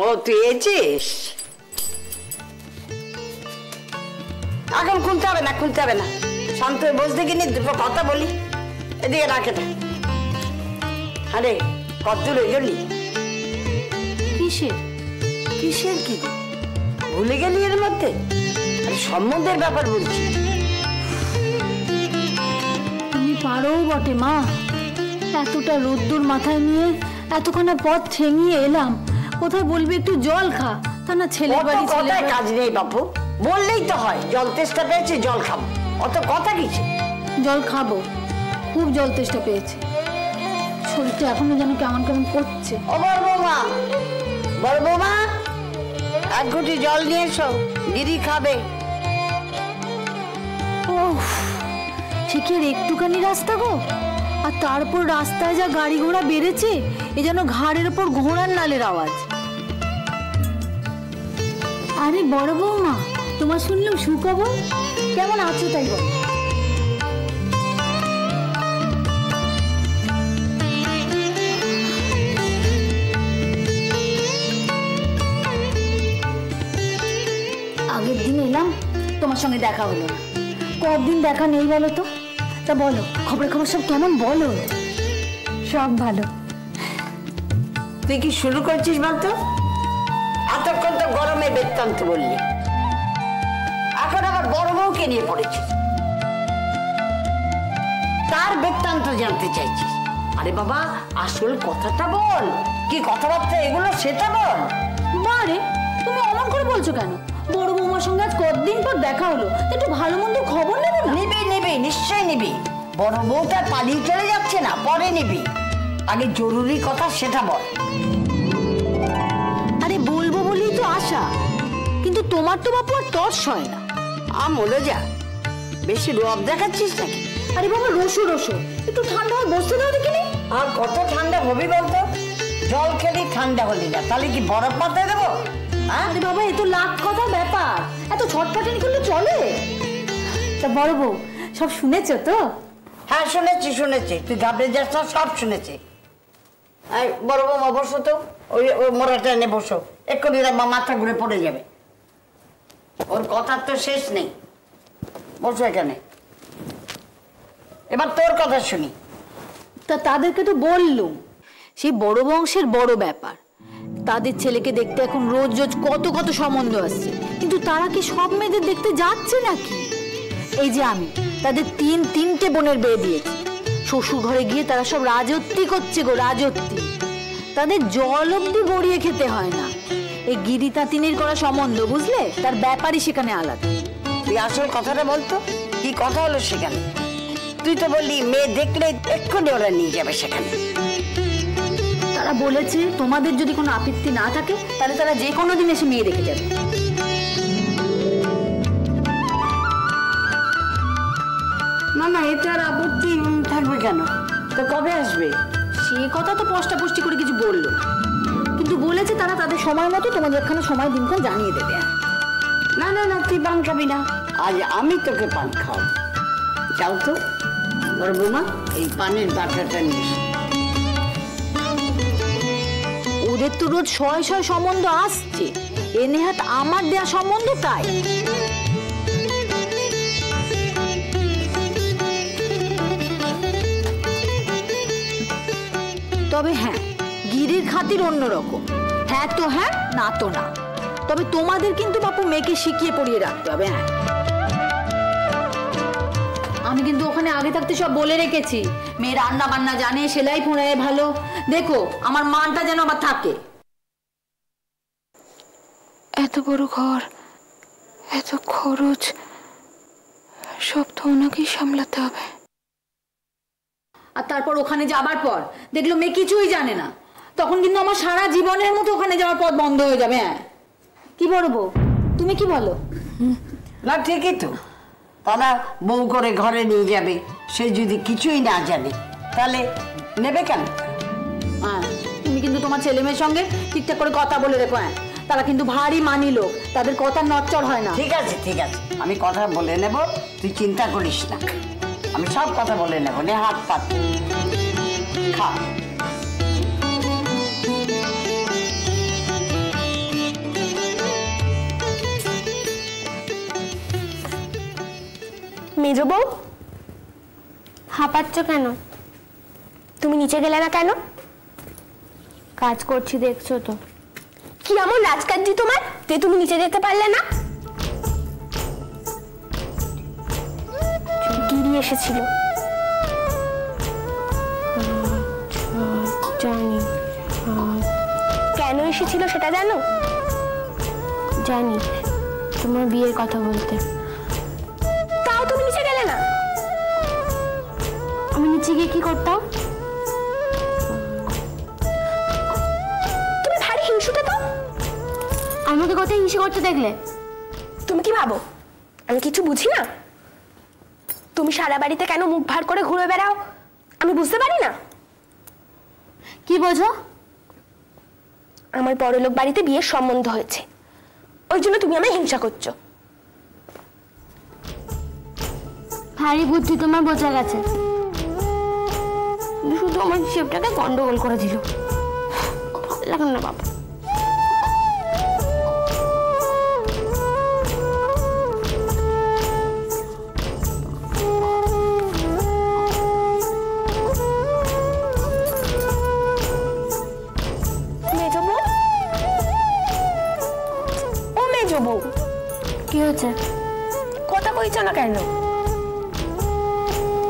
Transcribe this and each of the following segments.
ও তুই এসেছিস? এখন খুলতে হবে না, খুলতে হবে না, শান্ত হয়ে বসতে কিনি, দুটো কথা বলি। এদিকে রাখে না। আরে কতদূর এগোলি? কিসের কিসের কি ভুলে গেলি এর মধ্যে? আরে সম্বন্ধের ব্যাপার বলছি। তুমি পারো বটে মা, এতটা রোদ্দুর মাথায় নিয়ে এতখানা পথ ঠেঙিয়ে এলাম, কোথায় বলবি একটু জল খা, তা না ছেলের বাড়ি ছেলে কাজ নেই বাপু, বললেই তো হয় জল তেষ্টা পেয়েছে জল খাবো, অত কথা কিছু। জল খাবো, খুব জল তেষ্টা পেয়েছে, শরীরটা এখনো যেন কেমন কেমন করছে। ও বড় বৌমা, বড় বৌমা, এক ঘুটি জল নিয়ে এসো, গিরি খাবে। ওহ, সে কি আর একটুখানি রাস্তা গো, আর তারপর রাস্তায় যা গাড়ি ঘোড়া বেড়েছে, এ যেন ঘাড়ের ওপর ঘোড়ার নালের আওয়াজ। আরে বড় বৌমা, তোমার শুনলাম সুখবর, কেমন আছো তাই বল? আগের দিন এলাম, তোমার সঙ্গে দেখা হলো না, কতদিন দেখা নেই বলো তো? তা বলো, খবর সব কেমন বলো? সব ভালো। তুই কি শুরু করছিস বলতো? এতক্ষণ তো গরমে বৃত্তান্ত বললি, এখন আবার বড় বউকে নিয়ে পড়েছিস, তার বৃত্তান্ত জানতে চাইছিস। আরে বাবা, আসল কথাটা বল, কি কথাবার্তা এগুলো সেটা বল। মারে, তুমি অমন করে বলছো কেন? বড় বৌমার সঙ্গে আজ কতদিন পর দেখা হলো, একটু ভালো মন্দ খবর নেবে না? নিবি নিবি, নিশ্চয় নিবি। বড় বউটা পালিয়ে চলে যাচ্ছে না, পরে নিবি, আগে জরুরি কথা সেটা বল। আরে বলবো বলেই তো আশা, কিন্তু তোমার তো বাপু আর টর্চ হয় না। মরে যা, বেশি রোয়াব দেখাচ্ছিস নাকি? আরে বাবা, রসো রসো, একটু ঠান্ডা হয়ে বসতে দাও দেখিনি। আর কত ঠান্ডা হবি বলতো? জল খেলি ঠান্ডা হলি না, তাহলে কি বরফ পাতায় দেবো? আরে বাবা, এ তো লাখ কথা ব্যাপার, এত ছটফটানি করলে চলে? তা বড় বউ, সব শুনেছো তো? হ্যাঁ শুনেছি শুনেছি, তুই ঘাবড়ে যাস না, সব শুনেছি। বড় বৌমা বসো তো, ওই মোড়াটা এনে বসো, এক্ষুনি মাথা ঘুরে পড়ে যাবে, ওর কথার তো শেষ নেই। বসো এখানে, এবার তোর কথা শুনি। তা তাদেরকে তো বললুম, সেই বড় বংশের বড় ব্যাপার, তাদের ছেলেকে দেখতে এখন রোজ রোজ কত কত সম্বন্ধ আসছে, কিন্তু তারা কি সব মেয়েদের দেখতে যাচ্ছে নাকি? এই যে আমি তাদের তিনটে বোনের বিয়ে দিয়েছি, শ্বশুর ঘরে গিয়ে তারা সব রাজত্বি করছে গো, রাজত্বি। তাদের জল অব্দি গড়িয়ে খেতে হয় না। এই গিরি তাঁতিনের করা সম্বন্ধ, বুঝলে, তার ব্যাপারই সেখানে আলাদা। তুই আসল কথাটা বলতো, কি কথা হলো সেখানে? তুই তো বললি মেয়ে দেখলে এক্ষুনি ওরা নিয়ে যাবে সেখানে। তারা বলেছে তোমাদের যদি কোনো আপত্তি না থাকে, তাহলে তারা যে কোনো দিন এসে মেয়ে দেখে যাবে। না না, এতে আর আপত্তি থাকবে কেন? তো কবে আসবে? সে কথা তো পষ্টাপষ্টি করে কিছু বললো না, কিন্তু বলেছে তারা তাদের সময় মতো তোমাদের একখানা সময় দিনক্ষণ জানিয়ে দেবে। না না না, তুই পান খাবি না, আজ আমি তোকে পান খাও। যাও তো বড় বৌমা, এই পানের বাটাটা নিস। ওদের তো রোজ শয় শয় সম্বন্ধ আসছে, এ নেহাত আমার দেয়া সম্বন্ধ তাই। তবে হ্যাঁ, গিরির খাতির অন্যরকম, হ্যাঁ তো হ্যাঁ, না তো না। তবে তোমাদের কিন্তু বাপু মেয়েকে শিখিয়ে পড়িয়ে রাখতে হবে। হ্যাঁ, আমি কিন্তু ওখানে আগে থাকতে সব বলে রেখেছি, মেয়ে রান্না বান্না জানে, সেলাই ফোড়ায় ভালো, দেখো আমার মানটা যেন আবার থাকে। এত বড় ঘর, এত খরচ, সব তো ওনাকেই সামলাতে হবে। আর তারপর ওখানে যাবার পর দেখলো মেয়ে কিছুই জানে না, তখন কিন্তু আমার সারা জীবনের মতো ওখানে যাওয়ার পথ বন্ধ হয়ে যাবে। হ্যাঁ, কি বলবো, তুমি কি বলো? না ঠিকই তো, তারা বউ করে ঘরে নিয়ে যাবে, সে যদি কিছুই না জানে তাহলে নেবে কেন? হ্যাঁ, তুমি কিন্তু তোমার ছেলে মেয়ের সঙ্গে ঠিকঠাক করে কথা বলে রেখো। হ্যাঁ, তারা কিন্তু ভারী মানি লোক, তাদের কথা নচ্চর হয় না। ঠিক আছে ঠিক আছে, আমি কথা বলে নেব, তুই চিন্তা করিস না, আমি সব কথা বলে নেব। নে হাত পাত খা। মেজো বউ, হাঁপাচ্ছ কেন? তুমি নিচে গেলে না কেন? কাজ করছি দেখছো তো। কি এমন রাজকার্যি তোমার যে তুমি নিচে যেতে পারলে না? গিরি এসেছিল। জানি। কেন এসেছিল সেটা জানো? জানি, তোমার বিয়ের কথা বলতে। তাও তুমি নিচে গেলে না? আমি নিচে গিয়ে কি করতাম? তুমি ভারী হিংসুটে তো। আমাকে কত হিংসা করতে দেখলে? তুমি কি ভাবো আমি কিছু বুঝি না? তুমি সারা বাড়িতে কেন মুখ ভার করে ঘুরে বেড়াও আমি বুঝতে পারি না। কি বোঝো? আমার বড়লোক বাড়িতে বিয়ের সম্বন্ধ হয়েছে, ওই জন্য তুমি আমায় হিংসা করছো। ভারী বুদ্ধি তোমার, বোঝা গেছে। শুধু আমার হিসেবটাকে গন্ডগোল করে দিল। লাগান না বাবা। কি হয়েছে? কথা কইছো না কেন?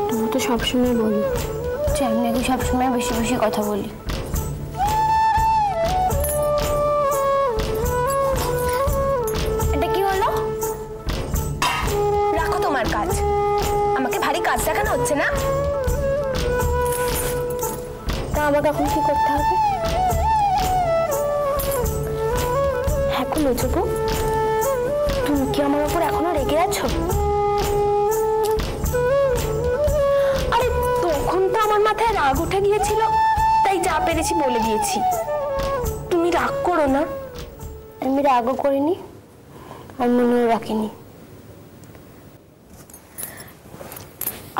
তুমি তো সবসময় বলি যে আমি নাকি সবসময় বেশি বেশি কথা বলি। এটা কি হলো? রাখো তোমার কাজ, আমাকে ভারী কাজ দেখানো হচ্ছে না। তা আমাকে এখন কি করতে হবে? এখন মেজবো, তুমি কি আমার উপর এখনো রেগে আছো? আরে তখন তো আমার মাথায় রাগ উঠে গিয়েছিল, তাই যা পেরেছি বলে দিয়েছি। তুমি রাগ করো না। আমি রাগও করিনি আর মনেও রাখিনি।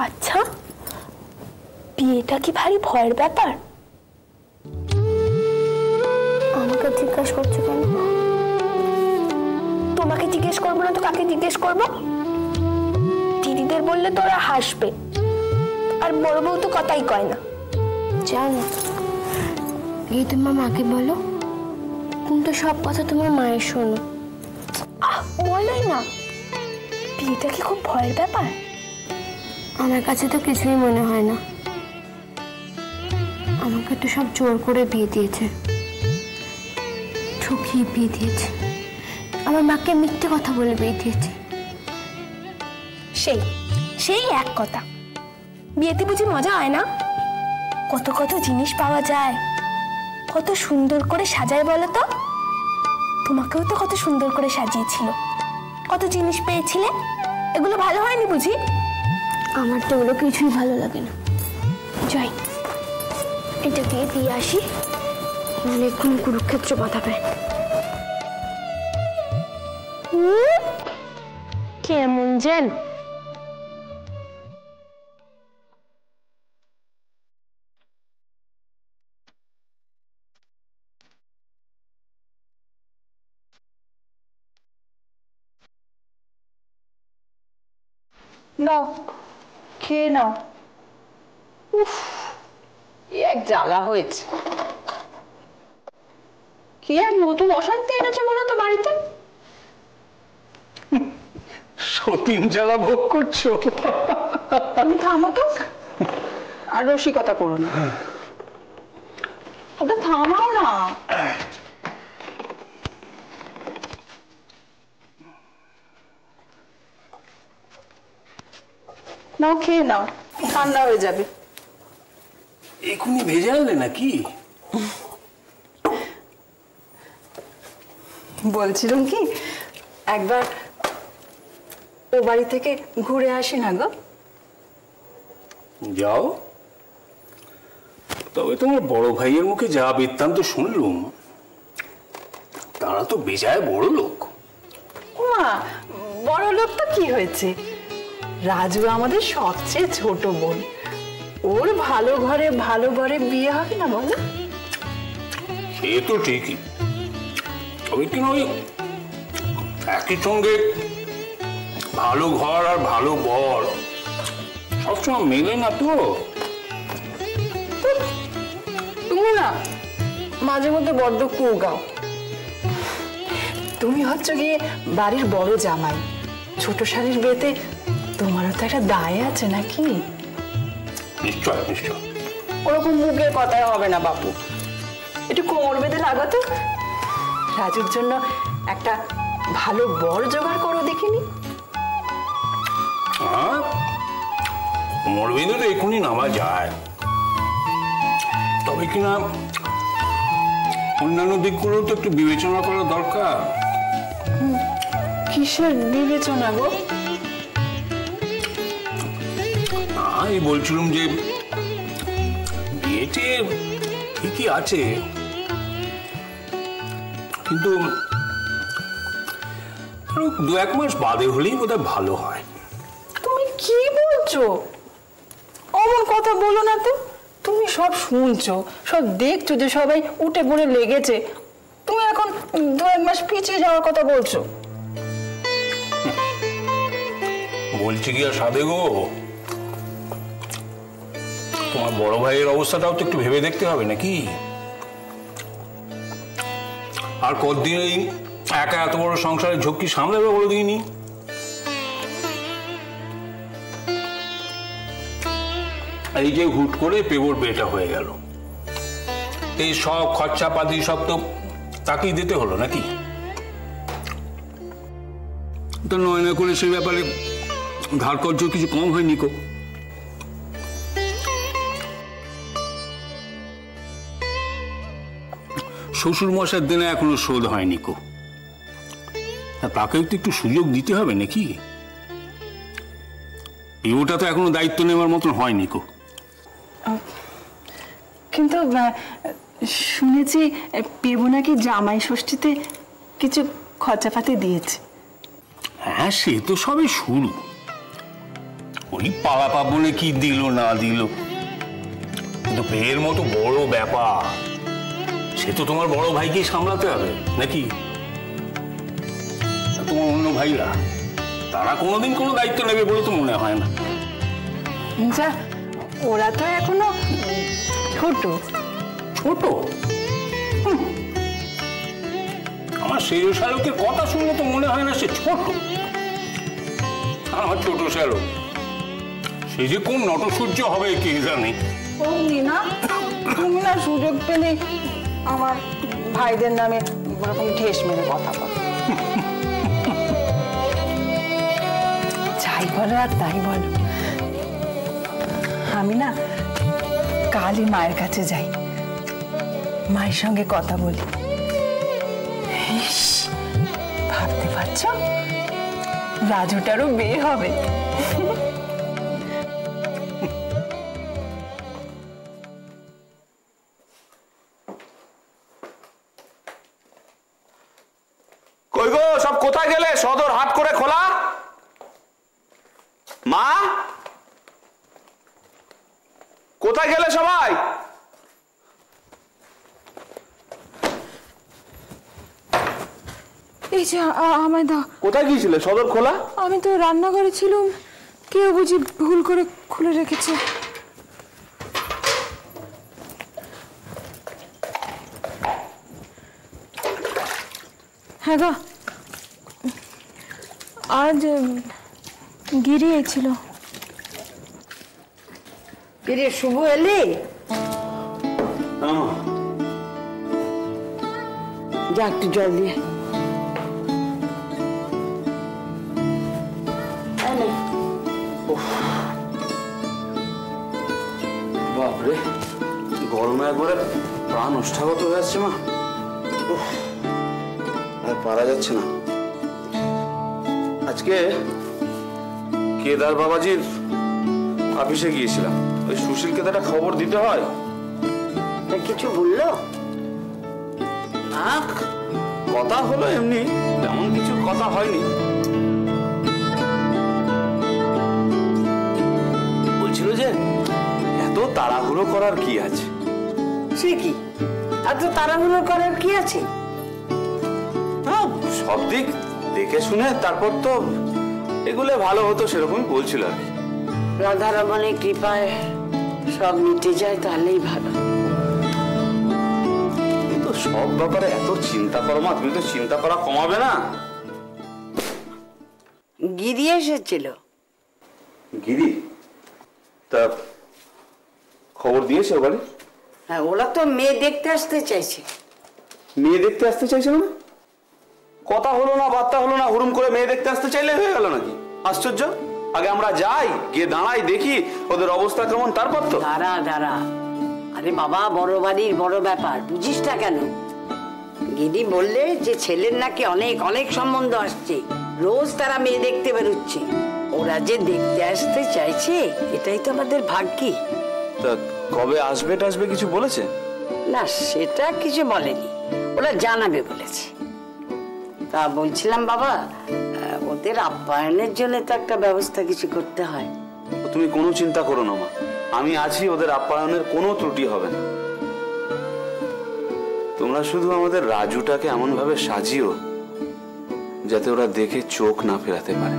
আচ্ছা, বিয়েটা কি ভারী ভয়ের ব্যাপার? আমাকে জিজ্ঞাসা করছো কেন? তোমাকে জিজ্ঞেস করবো না তো কাকে জিজ্ঞেস করবো? দিদিদের বললে তোরা হাসবে, আর বড় বউ তো কথাই কয় না। জানো, এই তোমার মাকে বলো, কিন্তু সব কথা তোমার মায়ের শোনো। বলোই না। বিয়েটা কি খুব ভয়ের ব্যাপার? আমার কাছে তো কিছুই মনে হয় না। আমাকে তো সব জোর করে বিয়ে দিয়েছে, ঠকিয়ে বিয়ে দিয়েছে। আমার মাকে মিথ্যে কথা বলে বিয়ে দিয়েছে। সেই এক কথা। বিয়েতে বুঝি মজা হয় না? কত কত জিনিস পাওয়া যায়, কত সুন্দর করে সাজায় বলো তো। তোমাকেও তো কত সুন্দর করে সাজিয়েছিল, কত জিনিস পেয়েছিলে। এগুলো ভালো হয়নি বুঝি? আমার তো ওগুলো কিছুই ভালো লাগে না। যাই, এটা দিয়ে আসি, নাহলে এখন কুরুক্ষেত্র বাঁধাবে। কেমন যেন নাও, খেয়ে নাও। উফ, এক জ্বালা হয়েছে। কি আর নতুন অশান্তি এনেছে মনে তো বাড়িতে? সতীন জ্বালা ভোগ করছো? তুমি থামো তো, আর রসিকতা করো না। ওটা থামাও না। নাও, খেয়ে নাও, ঠান্ডা হয়ে যাবে। এখনই ভেজে আনলে নাকি? বলছিলাম কি, একবার ও বাড়ি থেকে ঘুরে আসি না গো? যাও, তবে তোমার বড় ভাইয়ের মুখে যা বৃত্তান্ত শুনলুম, তারা তো বেজায় বড় লোক। মা, বড় লোক তো কি হয়েছে? রাজু আমাদের সবচেয়ে ছোট বোন, ওর ভালো ঘরে বিয়ে হবে না বলো? সে তো ঠিকই, তবে কিনা ওই একই সঙ্গে ভালো ঘর আর ভালো বর সবসময় মেলে না তো। তুমি না মাঝে মধ্যে বড্ড কুগাও। তুমি হচ্ছ গিয়ে বাড়ির বড় জামাই, ছোট শাড়ির বিয়েতে তোমারও তো একটা দায় আছে নাকি? নিশ্চয় নিশ্চয়। ওরকম মুখের কথাই হবে না বাপু, একটু কোমর বেঁধে লাগাতো। রাজুর জন্য একটা ভালো বর জোগাড় করো দেখিনি। হ্যাঁ, কোমর বেঁধে তো এখনই নামা যায়, তবে কিনা অন্যান্য দিকগুলো তো একটু বিবেচনা করা দরকার। কিসের বিবেচনা গো? আমি বলছিলাম যে বিয়েতে ঠিকই আছে, কিন্তু 2-1 মাস বাদে হলেই বোধহয় ভালো হয়। তুমি কি বলছো? অমন কথা বলো না তো। তুমি সব শুনছো, সব দেখছো যে সবাই উঠে পড়ে লেগেছে, তুমি এখন 2-1 মাস পিছিয়ে যাওয়ার কথা বলছো। বলছি কি আর সাধে গো, তোমার বড় ভাইয়ের অবস্থাটাও তো একটু ভেবে দেখতে হবে নাকি? আর কতদিন এই একা এত বড় সংসারের ঝক্কি সামলাবে বলে দিইনি। এই যে হুট করে পেবর বিয়েটা হয়ে গেল, এই সব খরচাপাতি সব তো তাকেই দিতে হলো নাকি? তো নয় না করে সেই ব্যাপারে ধার কর্য কিছু কম হয়নি কো। শ্বশুর মশার দিনে এখনো শোধ হয়নি কো, তাকেও তো একটু সুযোগ দিতে হবে নাকি? ওটা তো এখনো দায়িত্ব নেওয়ার মতন হয়নি কো। কিন্তু শুনেছি পেবো নাকি জামাই ষষ্ঠীতে কিছু খরচাপাতি দিয়েছে। হ্যাঁ, সে তো সবে শুরু। ওই পাড়া পাবনে কি দিল না দিল, কিন্তু বিয়ের মতো বড় ব্যাপার সে তো তোমার বড় ভাইকেই সামলাতে হবে নাকি? তোমার অন্য ভাইরা তারা কোনোদিন কোনো দায়িত্ব নেবে বলে তো মনে হয় না। যা, ওরা তো এখনো ছোট ছোট? আমার সেই শালকের কথা শুনলে তো মনে হয় না সে ছোট। আমার ছোট শালক সে যে কোন নটসূর্য হবে কে জানে। তুমি না সুযোগ পেলে আমার ভাইদের নামে ওরকম ঠেস মেরে কথা বলো। যাই বলো আর তাই বলো, আমি না কালই মায়ের কাছে যাই, মায়ের সঙ্গে কথা বলি। ভাবতে পারছো রাজুটারও বিয়ে হবে। কই গো, সব কোথায় গেলে? সদর হাট করে খোলা। মা, কোথায় গেলে সবাই? এই যে আমায় দাও। কোথায় গিয়েছিলে? সদর খোলা। আমি তো রান্নাঘরে ছিলাম, কেউ বুঝি ভুল করে খুলে রেখেছে। হ্যাঁ গো, আজ গিরি ছিল। কিরে শুভ, এলি? যা একটু জল দিয়ে। বাপরে, গরমে একবারে প্রাণ ওষ্ঠাগত হয়ে আসছে মা। আর পারা যাচ্ছে না। আজকে কেদার বাবাজির অফিসে গিয়েছিলাম, ওই সুশীলকে তো একটা খবর দিতে হয়। কিছু বললো না, কথা হলো এমনি, তেমন কিছু কথা হয়নি। বলছিল যে এত তাড়াহুড়ো করার কি আছে। সে কি এত তাড়াহুড়ো করার কি আছে? সব দিক দেখে শুনে তারপর তো এগুলো ভালো হতো সেরকমই বলছিল আর কি। রাধারমণের কৃপায় সব মিটে যায় তাহলেই ভালো। তো সব ব্যাপারে এত চিন্তা করো মা, তুমি তো চিন্তা করা কমাবে না। গিরি এসেছিল। গিরি? তা খবর দিয়েছে ও বাড়ি? হ্যাঁ, ওরা তো মেয়ে দেখতে আসতে চাইছে। মেয়ে দেখতে আসতে চাইছে মানে? কথা হলো না, বার্তা হলো না, হুড়ুম করে মেয়ে দেখতে আসতে চাইলে হয়ে গেল নাকি? আশ্চর্য। আগে আমরা যাই, গিয়ে দাঁড়াই, দেখি ওদের অবস্থা কেমন, তারপর তো। দাঁড়া দাঁড়া, আরে বাবা, বড় বাড়ির বড় ব্যাপার, বুঝিস না কেন? গিরি বললে যে ছেলের নাকি অনেক অনেক সম্বন্ধ আসছে, রোজ তারা মেয়ে দেখতে বেরোচ্ছে। ওরা যে দেখতে আসতে চাইছে এটাই তো আমাদের ভাগ্যি। তা কবে আসবে টাসবে কিছু বলেছে? না, সেটা কিছু বলেনি, ওরা জানাবে বলেছে। তা বলছিলাম বাবা, ওদের আপ্যায়নের জন্য তো একটা ব্যবস্থা কিছু করতে হয়। তুমি কোনো চিন্তা করো না মা, আমি আছি, ওদের আপ্যায়নের কোনো ত্রুটি হবে না। তোমরা শুধু আমাদের রাজুটাকে এমন ভাবে সাজিও যাতে ওরা দেখে চোখ না ফেরাতে পারে।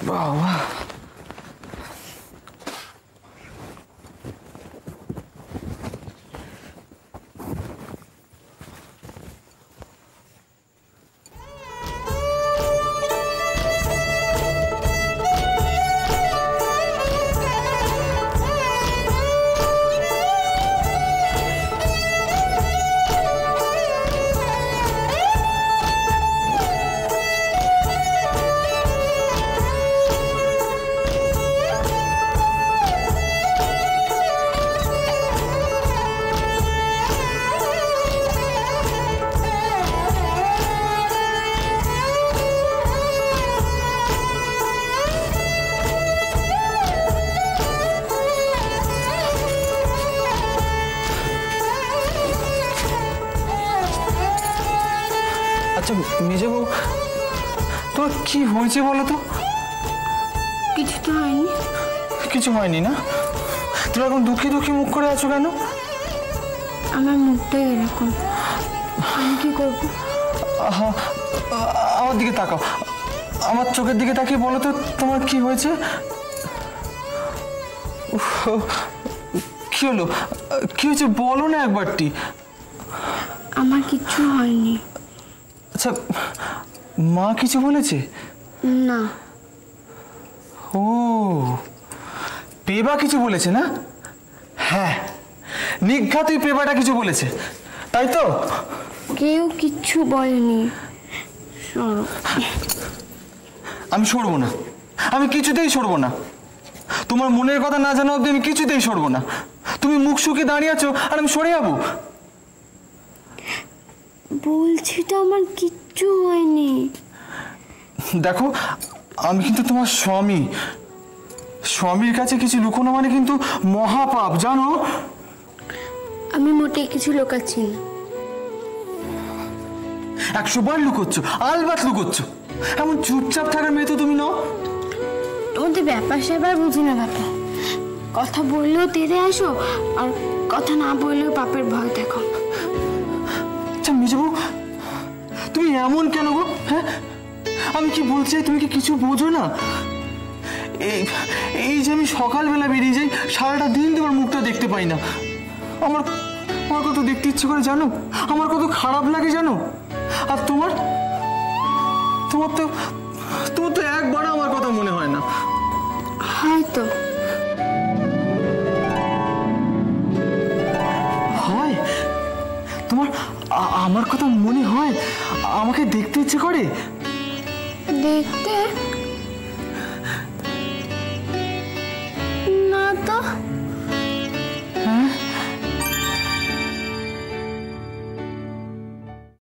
বাবা, আচ্ছা মেজে বউ, তোমার কি হয়েছে বলো তো? কিছু তো হয়নি। কিছু হয়নি না? তুমি এখন দুঃখী দুঃখী মুখ করে আছো কেন? আমার মুখটাই এরকম, আমি কি করবো? আমার দিকে তাকাও, আমার চোখের দিকে তাকিয়ে বলো তো তোমার কি হয়েছে? কি হলো, কি হয়েছে বলো না একবারটি। আমার কিচ্ছু হয়নি। আচ্ছা, মা কিছু বলেছে? না। ও, পেবা কিছু বলেছে না? হ্যাঁ, নিঘাতই পেবাটা কিছু বলেছে, তাই তো? কেউ কিচ্ছু বলেনি। আমি সরবো না, আমি কিছুতেই সরবো না। তোমার মনের কথা না জানা অব্দি আমি কিছুতেই সরবো না। তুমি মুখ শুকিয়ে দাঁড়িয়ে আছো আর আমি সরে যাবো? বলছি তো আমার কিচ্ছু হয়নি। দেখো, আমি কিন্তু তোমার স্বামী, স্বামীর কাছে কিছু লুকোনো মানে কিন্তু মহাপাপ, জানো? আমি মোটেই কিছু লুকাচ্ছি না। 100 বার লুকোচ্ছ, আলবাত লুকোচ্ছ। এমন চুপচাপ থাকার মেয়ে তো তুমি নও। তোমাদের ব্যাপার সেবার বুঝি না ব্যাপার। কথা বললেও তেড়ে আসো, আর কথা না বললেও পাপের ভয় দেখো। আচ্ছা মেজবু, তুমি এমন কেন গো? হ্যাঁ, আমি কি বলছি তুমি কি কিছু বোঝো না? এই যে আমি সকালবেলা বেরিয়ে যাই, সারাটা দিন তোমার মুখটা দেখতে পাই না। আমার আমার কত দেখতে ইচ্ছে করে জানো? আমার কত খারাপ লাগে জানো? আর তোমার তোমার তো তোমার তো একবারও আমার কথা মনে হয় না। হয়তো হয় তোমার, আমার কথা মনে হয়? আমাকে দেখতে ইচ্ছে করে? দেখতে